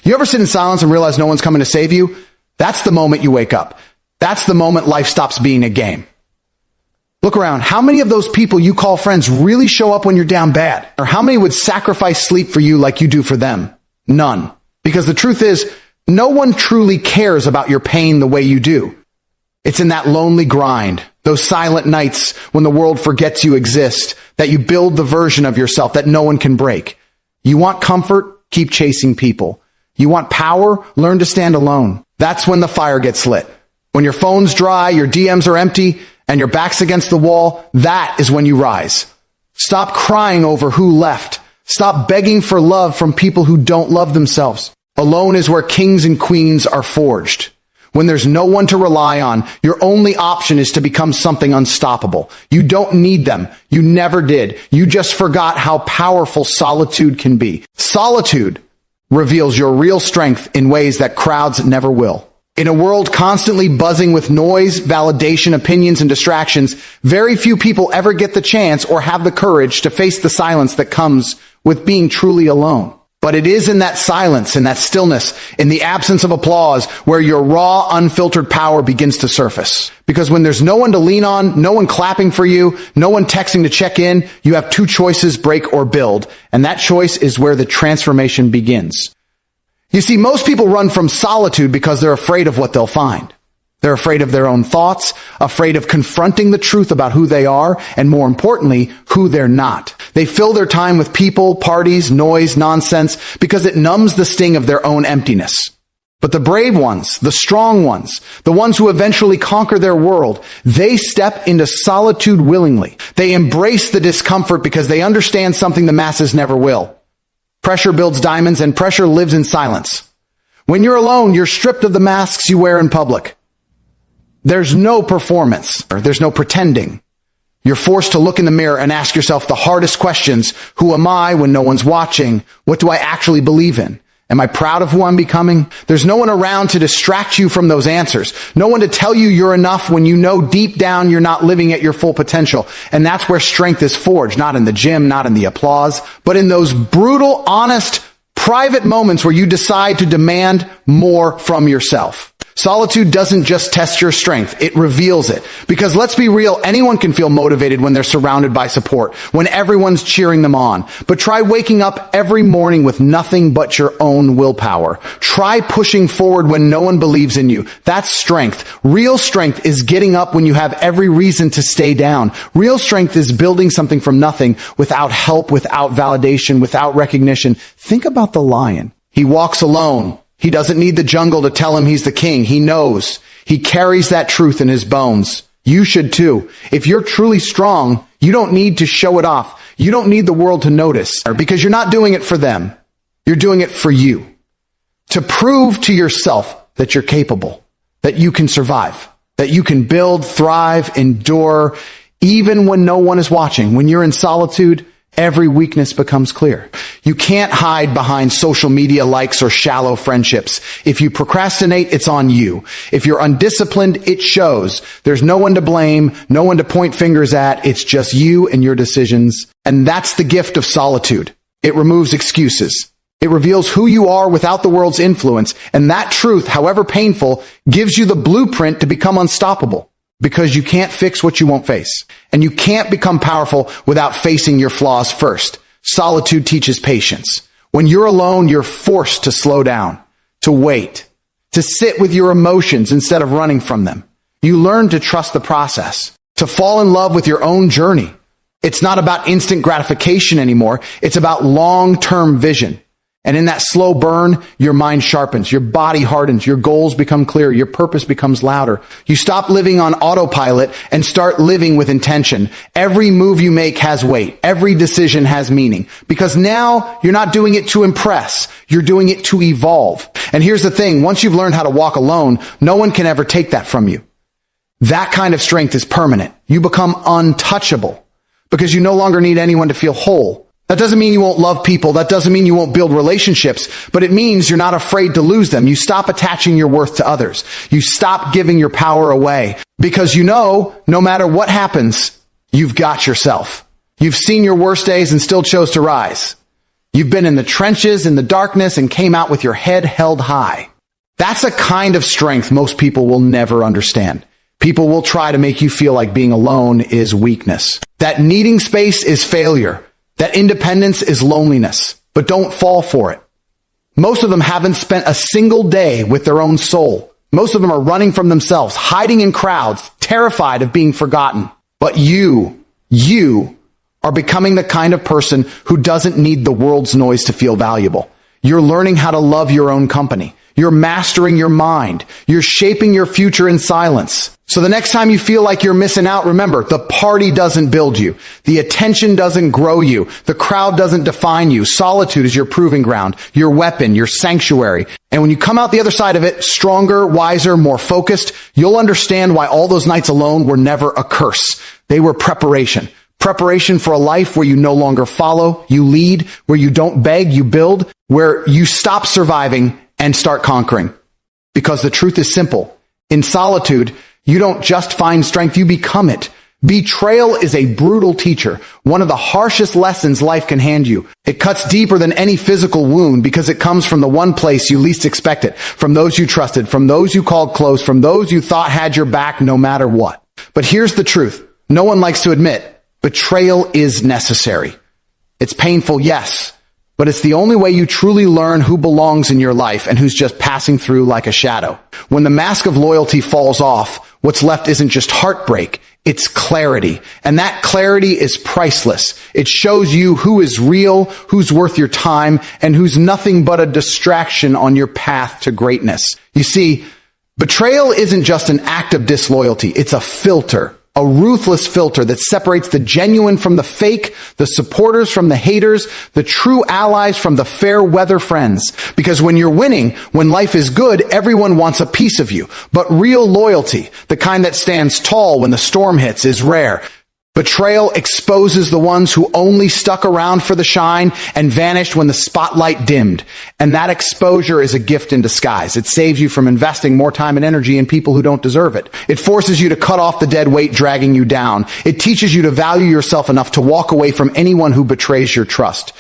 You ever sit in silence and realize no one's coming to save you? That's the moment you wake up. That's the moment life stops being a game. Look around. How many of those people you call friends really show up when you're down bad? Or how many would sacrifice sleep for you like you do for them? None. Because the truth is, no one truly cares about your pain the way you do. It's in that lonely grind, those silent nights when the world forgets you exist, that you build the version of yourself that no one can break. You want comfort? Keep chasing people. You want power? Learn to stand alone. That's when the fire gets lit. When your phone's dry, your DMs are empty, and your back's against the wall, that is when you rise. Stop crying over who left. Stop begging for love from people who don't love themselves. Alone is where kings and queens are forged. When there's no one to rely on, your only option is to become something unstoppable. You don't need them. You never did. You just forgot how powerful solitude can be. Solitude reveals your real strength in ways that crowds never will. In a world constantly buzzing with noise, validation, opinions, and distractions, very few people ever get the chance or have the courage to face the silence that comes with being truly alone. But it is in that silence, in that stillness, in the absence of applause, where your raw, unfiltered power begins to surface. Because when there's no one to lean on, no one clapping for you, no one texting to check in, you have two choices, break or build. And that choice is where the transformation begins. You see, most people run from solitude because they're afraid of what they'll find. They're afraid of their own thoughts, afraid of confronting the truth about who they are, and more importantly, who they're not. They fill their time with people, parties, noise, nonsense, because it numbs the sting of their own emptiness. But the brave ones, the strong ones, the ones who eventually conquer their world, they step into solitude willingly. They embrace the discomfort because they understand something the masses never will. Pressure builds diamonds, and pressure lives in silence. When you're alone, you're stripped of the masks you wear in public. There's no performance. There's no pretending. You're forced to look in the mirror and ask yourself the hardest questions. Who am I when no one's watching? What do I actually believe in? Am I proud of who I'm becoming? There's no one around to distract you from those answers. No one to tell you you're enough when you know deep down you're not living at your full potential. And that's where strength is forged, not in the gym, not in the applause, but in those brutal, honest, private moments where you decide to demand more from yourself. Solitude doesn't just test your strength, it reveals it. Because let's be real, anyone can feel motivated when they're surrounded by support, when everyone's cheering them on. But try waking up every morning with nothing but your own willpower. Try pushing forward when no one believes in you. That's strength. Real strength is getting up when you have every reason to stay down. Real strength is building something from nothing, without help, without validation, without recognition. Think about the lion. He walks alone. He doesn't need the jungle to tell him he's the king. He knows. He carries that truth in his bones. You should too. If you're truly strong, you don't need to show it off. You don't need the world to notice, because you're not doing it for them. You're doing it for you. To prove to yourself that you're capable, that you can survive, that you can build, thrive, endure, even when no one is watching. When you're in solitude, every weakness becomes clear. You can't hide behind social media likes or shallow friendships. If you procrastinate, it's on you. If you're undisciplined, it shows. There's no one to blame, no one to point fingers at. It's just you and your decisions. And that's the gift of solitude. It removes excuses. It reveals who you are without the world's influence. And that truth, however painful, gives you the blueprint to become unstoppable. Because you can't fix what you won't face. And you can't become powerful without facing your flaws first. Solitude teaches patience. When you're alone, you're forced to slow down, to wait, to sit with your emotions instead of running from them. You learn to trust the process, to fall in love with your own journey. It's not about instant gratification anymore. It's about long-term vision. And in that slow burn, your mind sharpens, your body hardens, your goals become clear, your purpose becomes louder. You stop living on autopilot and start living with intention. Every move you make has weight. Every decision has meaning. Because now you're not doing it to impress. You're doing it to evolve. And here's the thing. Once you've learned how to walk alone, no one can ever take that from you. That kind of strength is permanent. You become untouchable because you no longer need anyone to feel whole. That doesn't mean you won't love people. That doesn't mean you won't build relationships, but it means you're not afraid to lose them. You stop attaching your worth to others. You stop giving your power away because you know, no matter what happens, you've got yourself. You've seen your worst days and still chose to rise. You've been in the trenches, in the darkness, and came out with your head held high. That's a kind of strength most people will never understand. People will try to make you feel like being alone is weakness. That needing space is failure. That independence is loneliness. But don't fall for it. Most of them haven't spent a single day with their own soul. Most of them are running from themselves, hiding in crowds, terrified of being forgotten. But you are becoming the kind of person who doesn't need the world's noise to feel valuable. You're learning how to love your own company. You're mastering your mind. You're shaping your future in silence. So the next time you feel like you're missing out, remember, the party doesn't build you. The attention doesn't grow you. The crowd doesn't define you. Solitude is your proving ground, your weapon, your sanctuary. And when you come out the other side of it, stronger, wiser, more focused, you'll understand why all those nights alone were never a curse. They were preparation. Preparation for a life where you no longer follow, you lead, where you don't beg, you build, where you stop surviving and start conquering. Because the truth is simple. In solitude, you don't just find strength, you become it. Betrayal is a brutal teacher, one of the harshest lessons life can hand you. It cuts deeper than any physical wound because it comes from the one place you least expect it, from those you trusted, from those you called close, from those you thought had your back no matter what. But here's the truth. No one likes to admit, betrayal is necessary. It's painful, yes, but it's the only way you truly learn who belongs in your life and who's just passing through like a shadow. When the mask of loyalty falls off, what's left isn't just heartbreak, it's clarity. And that clarity is priceless. It shows you who is real, who's worth your time, and who's nothing but a distraction on your path to greatness. You see, betrayal isn't just an act of disloyalty, it's a filter. A ruthless filter that separates the genuine from the fake, the supporters from the haters, the true allies from the fair weather friends. Because when you're winning, when life is good, everyone wants a piece of you. But real loyalty, the kind that stands tall when the storm hits, is rare. Betrayal exposes the ones who only stuck around for the shine and vanished when the spotlight dimmed. And that exposure is a gift in disguise. It saves you from investing more time and energy in people who don't deserve it. It forces you to cut off the dead weight dragging you down. It teaches you to value yourself enough to walk away from anyone who betrays your trust.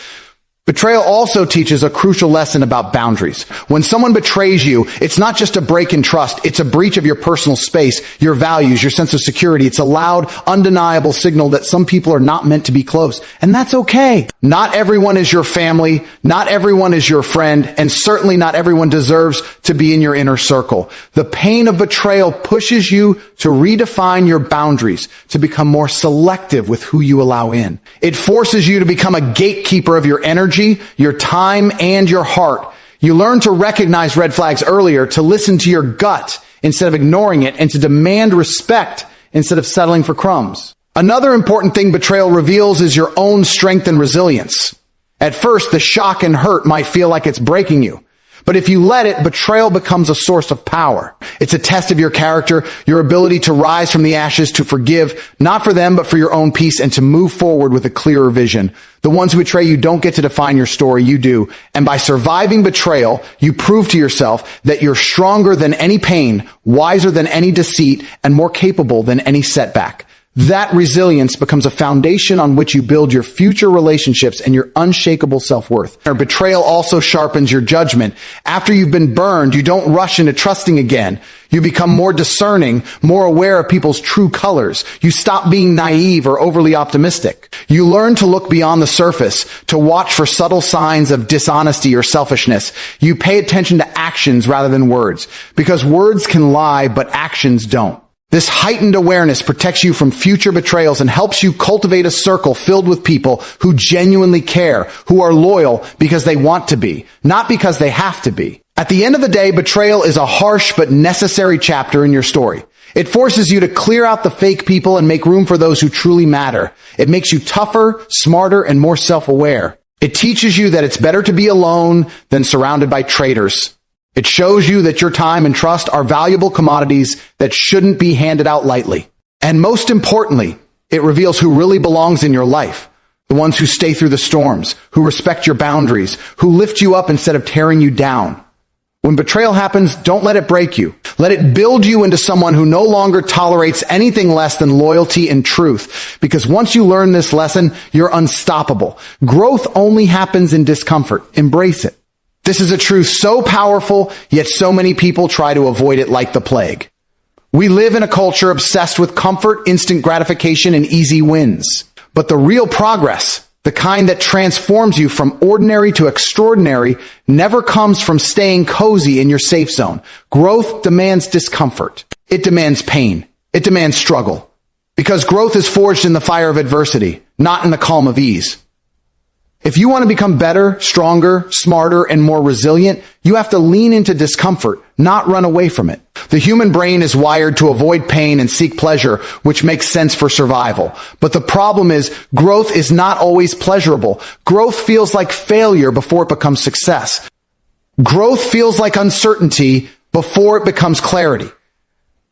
Betrayal also teaches a crucial lesson about boundaries. When someone betrays you, it's not just a break in trust, it's a breach of your personal space, your values, your sense of security. It's a loud, undeniable signal that some people are not meant to be close. And that's okay. Not everyone is your family, not everyone is your friend, and certainly not everyone deserves to be in your inner circle. The pain of betrayal pushes you to redefine your boundaries, to become more selective with who you allow in. It forces you to become a gatekeeper of your energy, your time, and your heart. You learn to recognize red flags earlier, to listen to your gut instead of ignoring it, and to demand respect instead of settling for crumbs. Another important thing betrayal reveals is your own strength and resilience. At first, the shock and hurt might feel like it's breaking you. But if you let it, betrayal becomes a source of power. It's a test of your character, your ability to rise from the ashes, to forgive, not for them, but for your own peace, and to move forward with a clearer vision. The ones who betray you don't get to define your story, you do. And by surviving betrayal, you prove to yourself that you're stronger than any pain, wiser than any deceit, and more capable than any setback. That resilience becomes a foundation on which you build your future relationships and your unshakable self-worth. Betrayal also sharpens your judgment. After you've been burned, you don't rush into trusting again. You become more discerning, more aware of people's true colors. You stop being naive or overly optimistic. You learn to look beyond the surface, to watch for subtle signs of dishonesty or selfishness. You pay attention to actions rather than words, because words can lie, but actions don't. This heightened awareness protects you from future betrayals and helps you cultivate a circle filled with people who genuinely care, who are loyal because they want to be, not because they have to be. At the end of the day, betrayal is a harsh but necessary chapter in your story. It forces you to clear out the fake people and make room for those who truly matter. It makes you tougher, smarter, and more self-aware. It teaches you that it's better to be alone than surrounded by traitors. It shows you that your time and trust are valuable commodities that shouldn't be handed out lightly. And most importantly, it reveals who really belongs in your life. The ones who stay through the storms, who respect your boundaries, who lift you up instead of tearing you down. When betrayal happens, don't let it break you. Let it build you into someone who no longer tolerates anything less than loyalty and truth. Because once you learn this lesson, you're unstoppable. Growth only happens in discomfort. Embrace it. This is a truth so powerful, yet so many people try to avoid it like the plague. We live in a culture obsessed with comfort, instant gratification, and easy wins. But the real progress, the kind that transforms you from ordinary to extraordinary, never comes from staying cozy in your safe zone. Growth demands discomfort. It demands pain. It demands struggle. Because growth is forged in the fire of adversity, not in the calm of ease. If you want to become better, stronger, smarter, and more resilient, you have to lean into discomfort, not run away from it. The human brain is wired to avoid pain and seek pleasure, which makes sense for survival. But the problem is, growth is not always pleasurable. Growth feels like failure before it becomes success. Growth feels like uncertainty before it becomes clarity.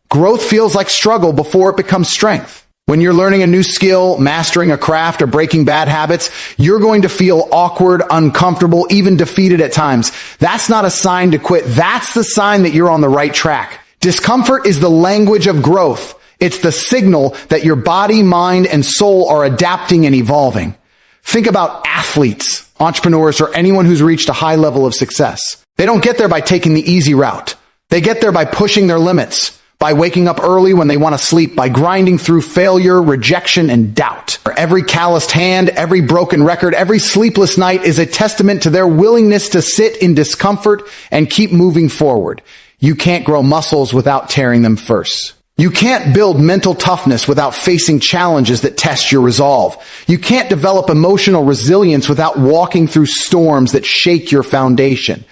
Growth feels like struggle before it becomes strength. When you're learning a new skill, mastering a craft, or breaking bad habits, you're going to feel awkward, uncomfortable, even defeated at times. That's not a sign to quit. That's the sign that you're on the right track. Discomfort is the language of growth. It's the signal that your body, mind, and soul are adapting and evolving. Think about athletes, entrepreneurs, or anyone who's reached a high level of success. They don't get there by taking the easy route. They get there by pushing their limits, by waking up early when they want to sleep, by grinding through failure, rejection, and doubt. Every calloused hand, every broken record, every sleepless night is a testament to their willingness to sit in discomfort and keep moving forward. You can't grow muscles without tearing them first. You can't build mental toughness without facing challenges that test your resolve. You can't develop emotional resilience without walking through storms that shake your foundation.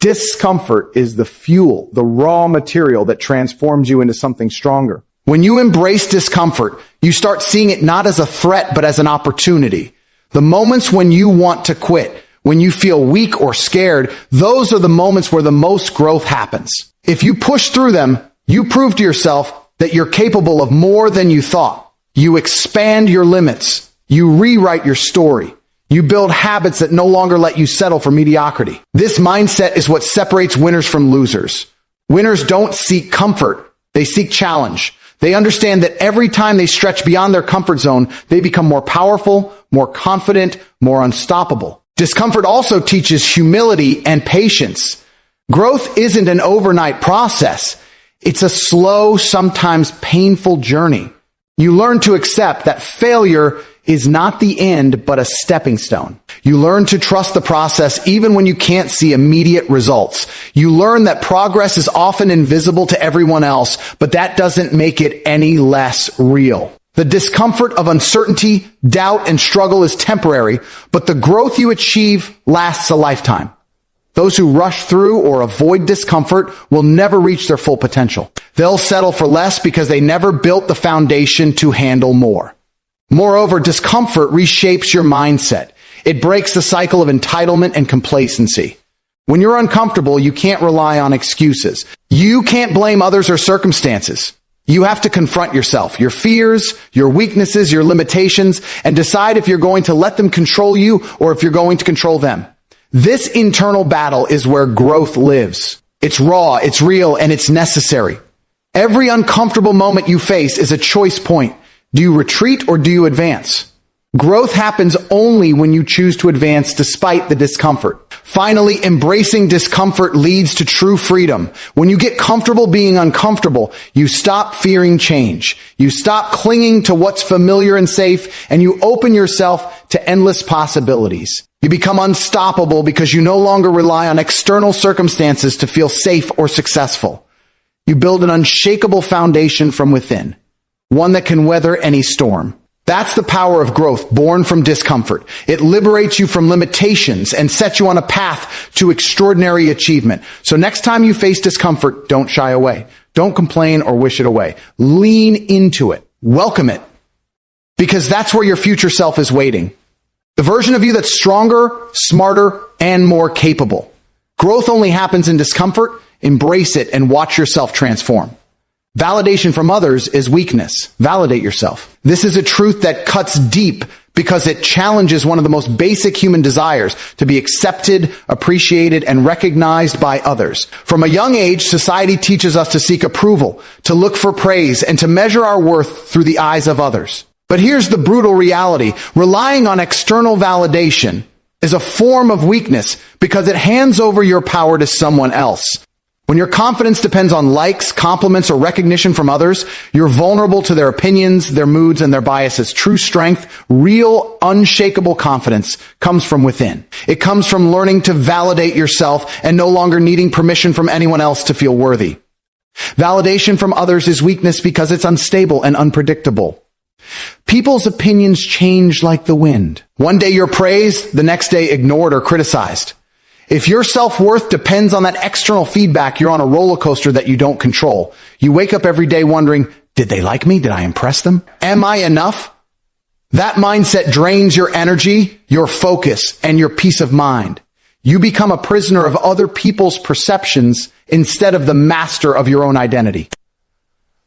Discomfort is the fuel, the raw material that transforms you into something stronger. When you embrace discomfort, you start seeing it not as a threat, but as an opportunity. The moments when you want to quit, when you feel weak or scared, those are the moments where the most growth happens. If you push through them, you prove to yourself that you're capable of more than you thought. You expand your limits. You rewrite your story. You build habits that no longer let you settle for mediocrity. This mindset is what separates winners from losers. Winners don't seek comfort. They seek challenge. They understand that every time they stretch beyond their comfort zone, they become more powerful, more confident, more unstoppable. Discomfort also teaches humility and patience. Growth isn't an overnight process. It's a slow, sometimes painful journey. You learn to accept that failure is not the end, but a stepping stone. You learn to trust the process even when you can't see immediate results. You learn that progress is often invisible to everyone else, but that doesn't make it any less real. The discomfort of uncertainty, doubt, and struggle is temporary, but the growth you achieve lasts a lifetime. Those who rush through or avoid discomfort will never reach their full potential. They'll settle for less because they never built the foundation to handle more. Moreover, discomfort reshapes your mindset. It breaks the cycle of entitlement and complacency. When you're uncomfortable, you can't rely on excuses. You can't blame others or circumstances. You have to confront yourself, your fears, your weaknesses, your limitations, and decide if you're going to let them control you or if you're going to control them. This internal battle is where growth lives. It's raw, it's real, and it's necessary. Every uncomfortable moment you face is a choice point. Do you retreat or do you advance? Growth happens only when you choose to advance despite the discomfort. Finally, embracing discomfort leads to true freedom. When you get comfortable being uncomfortable, you stop fearing change. You stop clinging to what's familiar and safe, and you open yourself to endless possibilities. You become unstoppable because you no longer rely on external circumstances to feel safe or successful. You build an unshakable foundation from within, one that can weather any storm. That's the power of growth born from discomfort. It liberates you from limitations and sets you on a path to extraordinary achievement. So next time you face discomfort, don't shy away. Don't complain or wish it away. Lean into it. Welcome it. Because that's where your future self is waiting. The version of you that's stronger, smarter, and more capable. Growth only happens in discomfort. Embrace it and watch yourself transform. Validation from others is weakness. Validate yourself. This is a truth that cuts deep because it challenges one of the most basic human desires, to be accepted, appreciated, and recognized by others. From a young age, society teaches us to seek approval, to look for praise, and to measure our worth through the eyes of others. But here's the brutal reality. Relying on external validation is a form of weakness because it hands over your power to someone else. When your confidence depends on likes, compliments, or recognition from others, you're vulnerable to their opinions, their moods, and their biases. True strength, real, unshakable confidence comes from within. It comes from learning to validate yourself and no longer needing permission from anyone else to feel worthy. Validation from others is weakness because it's unstable and unpredictable. People's opinions change like the wind. One day you're praised, the next day ignored or criticized. If your self-worth depends on that external feedback, you're on a roller coaster that you don't control. You wake up every day wondering, did they like me? Did I impress them? Am I enough? That mindset drains your energy, your focus, and your peace of mind. You become a prisoner of other people's perceptions instead of the master of your own identity.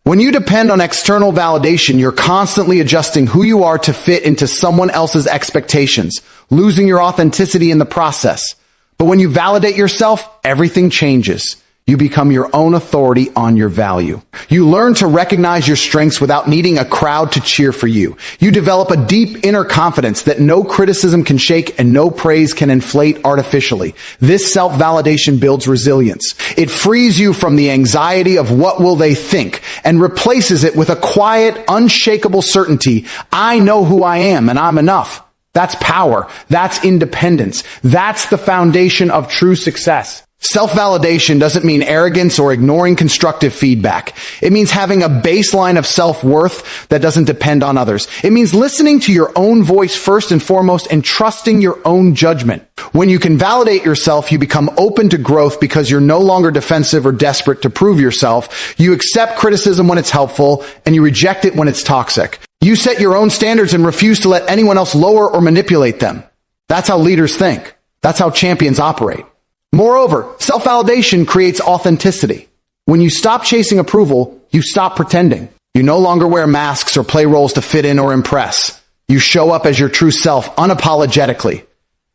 When you depend on external validation, you're constantly adjusting who you are to fit into someone else's expectations, losing your authenticity in the process. But when you validate yourself, everything changes. You become your own authority on your value. You learn to recognize your strengths without needing a crowd to cheer for you. You develop a deep inner confidence that no criticism can shake and no praise can inflate artificially. This self-validation builds resilience. It frees you from the anxiety of what will they think and replaces it with a quiet, unshakable certainty. I know who I am and I'm enough. That's power. That's independence. That's the foundation of true success. Self-validation doesn't mean arrogance or ignoring constructive feedback. It means having a baseline of self-worth that doesn't depend on others. It means listening to your own voice first and foremost and trusting your own judgment. When you can validate yourself, you become open to growth because you're no longer defensive or desperate to prove yourself. You accept criticism when it's helpful and you reject it when it's toxic. You set your own standards and refuse to let anyone else lower or manipulate them. That's how leaders think. That's how champions operate. Moreover, self-validation creates authenticity. When you stop chasing approval, you stop pretending. You no longer wear masks or play roles to fit in or impress. You show up as your true self unapologetically.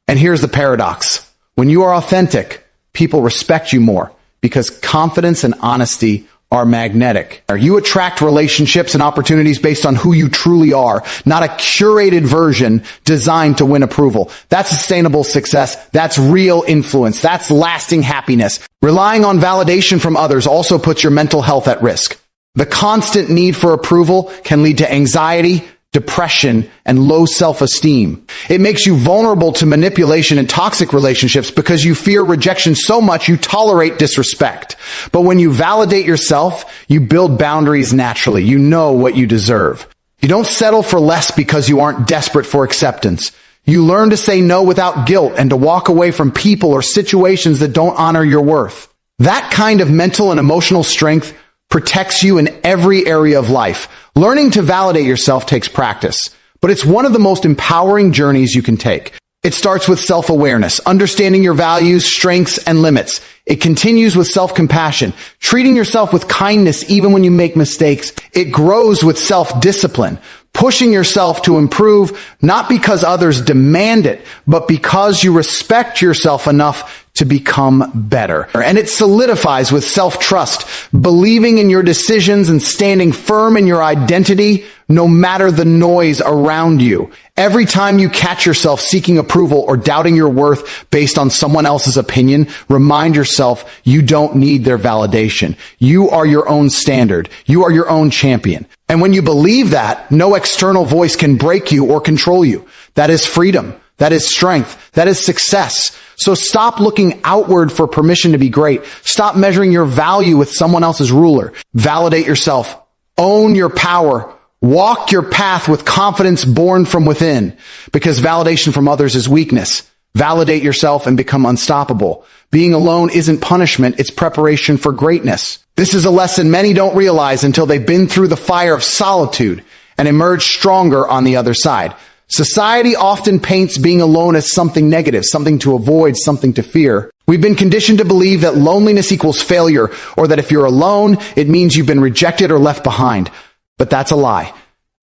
And here's the paradox. When you are authentic, people respect you more because confidence and honesty are magnetic. You attract relationships and opportunities based on who you truly are, not a curated version designed to win approval. That's sustainable success. That's real influence. That's lasting happiness. Relying on validation from others also puts your mental health at risk. The constant need for approval can lead to anxiety, depression, and low self-esteem. It makes you vulnerable to manipulation and toxic relationships because you fear rejection so much you tolerate disrespect. But when you validate yourself, you build boundaries naturally. You know what you deserve. You don't settle for less because you aren't desperate for acceptance. You learn to say no without guilt and to walk away from people or situations that don't honor your worth. That kind of mental and emotional strength protects you in every area of life. Learning to validate yourself takes practice, but it's one of the most empowering journeys you can take. It starts with self-awareness, understanding your values, strengths, and limits. It continues with self-compassion, treating yourself with kindness even when you make mistakes. It grows with self-discipline, pushing yourself to improve, not because others demand it, but because you respect yourself enough to become better. And it solidifies with self-trust, believing in your decisions and standing firm in your identity no matter the noise around you. Every time you catch yourself seeking approval or doubting your worth based on someone else's opinion, remind yourself you don't need their validation. You are your own standard. You are your own champion. And when you believe that, no external voice can break you or control you. That is freedom. That is strength. That is success. So stop looking outward for permission to be great. Stop measuring your value with someone else's ruler. Validate yourself. Own your power. Walk your path with confidence born from within, because validation from others is weakness. Validate yourself and become unstoppable. Being alone isn't punishment. It's preparation for greatness. This is a lesson many don't realize until they've been through the fire of solitude and emerge stronger on the other side. Society often paints being alone as something negative, something to avoid, something to fear. We've been conditioned to believe that loneliness equals failure, or that if you're alone, it means you've been rejected or left behind. But that's a lie.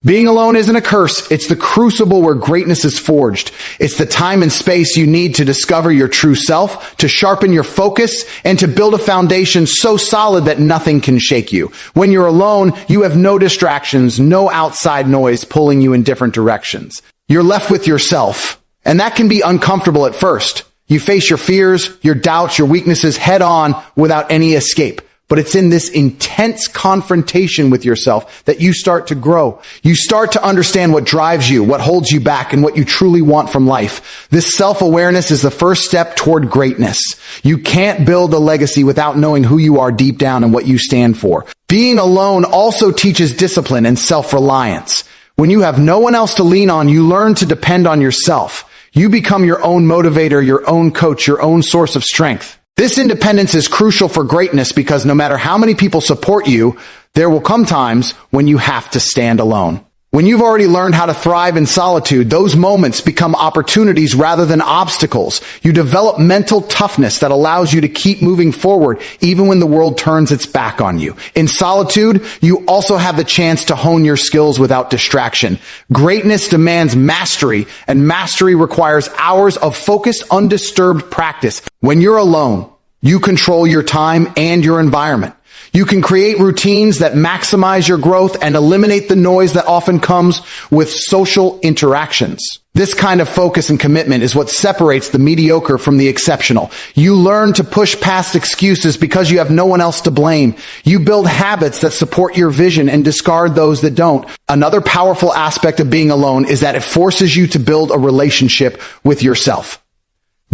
Being alone isn't a curse. It's the crucible where greatness is forged. It's the time and space you need to discover your true self, to sharpen your focus, and to build a foundation so solid that nothing can shake you. When you're alone, you have no distractions, no outside noise pulling you in different directions. You're left with yourself, and that can be uncomfortable at first. You face your fears, your doubts, your weaknesses head on without any escape. But it's in this intense confrontation with yourself that you start to grow. You start to understand what drives you, what holds you back, and what you truly want from life. This self-awareness is the first step toward greatness. You can't build a legacy without knowing who you are deep down and what you stand for. Being alone also teaches discipline and self-reliance. When you have no one else to lean on, you learn to depend on yourself. You become your own motivator, your own coach, your own source of strength. This independence is crucial for greatness because no matter how many people support you, there will come times when you have to stand alone. When you've already learned how to thrive in solitude, those moments become opportunities rather than obstacles. You develop mental toughness that allows you to keep moving forward even when the world turns its back on you. In solitude, you also have the chance to hone your skills without distraction. Greatness demands mastery, and mastery requires hours of focused, undisturbed practice. When you're alone, you control your time and your environment. You can create routines that maximize your growth and eliminate the noise that often comes with social interactions. This kind of focus and commitment is what separates the mediocre from the exceptional. You learn to push past excuses because you have no one else to blame. You build habits that support your vision and discard those that don't. Another powerful aspect of being alone is that it forces you to build a relationship with yourself.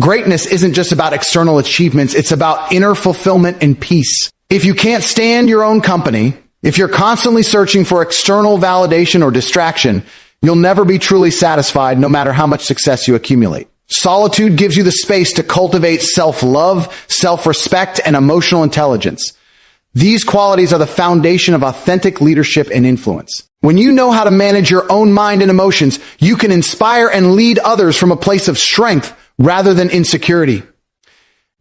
Greatness isn't just about external achievements, it's about inner fulfillment and peace. If you can't stand your own company, if you're constantly searching for external validation or distraction, you'll never be truly satisfied no matter how much success you accumulate. Solitude gives you the space to cultivate self-love, self-respect, and emotional intelligence. These qualities are the foundation of authentic leadership and influence. When you know how to manage your own mind and emotions, you can inspire and lead others from a place of strength rather than insecurity.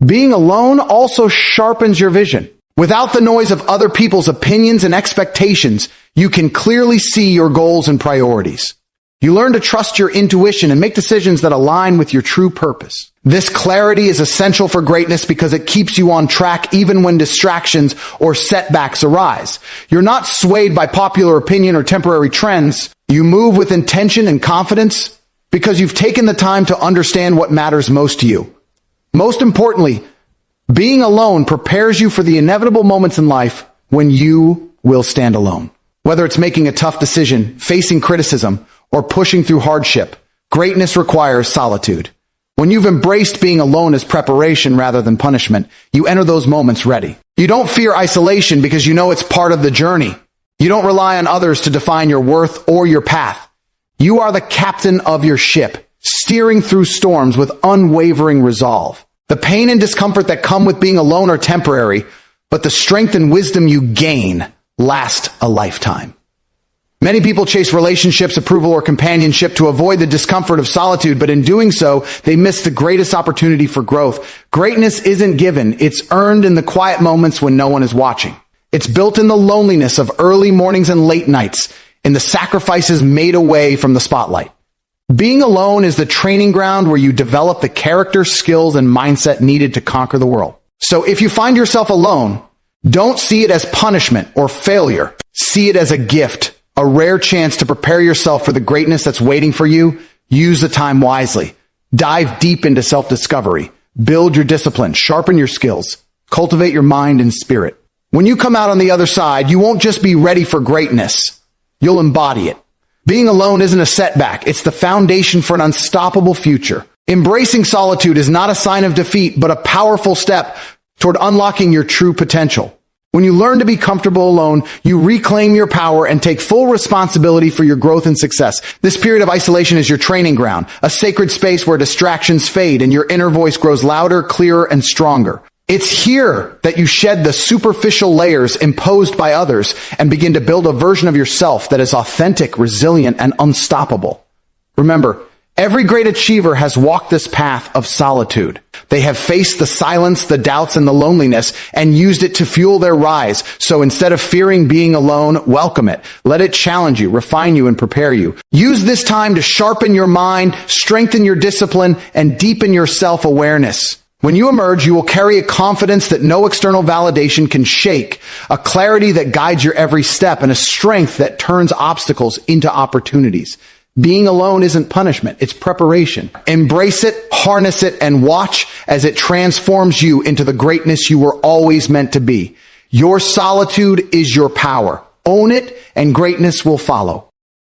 Being alone also sharpens your vision. Without the noise of other people's opinions and expectations, you can clearly see your goals and priorities. You learn to trust your intuition and make decisions that align with your true purpose. This clarity is essential for greatness because it keeps you on track even when distractions or setbacks arise. You're not swayed by popular opinion or temporary trends. You move with intention and confidence because you've taken the time to understand what matters most to you. Most importantly, being alone prepares you for the inevitable moments in life when you will stand alone. Whether it's making a tough decision, facing criticism, or pushing through hardship, greatness requires solitude. When you've embraced being alone as preparation rather than punishment, you enter those moments ready. You don't fear isolation because you know it's part of the journey. You don't rely on others to define your worth or your path. You are the captain of your ship, steering through storms with unwavering resolve. The pain and discomfort that come with being alone are temporary, but the strength and wisdom you gain last a lifetime. Many people chase relationships, approval, or companionship to avoid the discomfort of solitude, but in doing so, they miss the greatest opportunity for growth. Greatness isn't given, it's earned in the quiet moments when no one is watching. It's built in the loneliness of early mornings and late nights, in the sacrifices made away from the spotlight. Being alone is the training ground where you develop the character, skills, and mindset needed to conquer the world. So if you find yourself alone, don't see it as punishment or failure. See it as a gift, a rare chance to prepare yourself for the greatness that's waiting for you. Use the time wisely. Dive deep into self-discovery. Build your discipline. Sharpen your skills. Cultivate your mind and spirit. When you come out on the other side, you won't just be ready for greatness. You'll embody it. Being alone isn't a setback. It's the foundation for an unstoppable future. Embracing solitude is not a sign of defeat, but a powerful step toward unlocking your true potential. When you learn to be comfortable alone, you reclaim your power and take full responsibility for your growth and success. This period of isolation is your training ground, a sacred space where distractions fade and your inner voice grows louder, clearer, and stronger. It's here that you shed the superficial layers imposed by others and begin to build a version of yourself that is authentic, resilient, and unstoppable. Remember, Every great achiever has walked this path of solitude. They have faced the silence, the doubts, and the loneliness and used it to fuel their rise. So instead of fearing being alone, welcome it. Let it challenge you, refine you, and prepare you. Use this time to sharpen your mind, strengthen your discipline, and deepen your self-awareness. When you emerge, you will carry a confidence that no external validation can shake, a clarity that guides your every step, and a strength that turns obstacles into opportunities. Being alone isn't punishment, it's preparation. Embrace it, harness it, and watch as it transforms you into the greatness you were always meant to be. Your solitude is your power. Own it, and greatness will follow.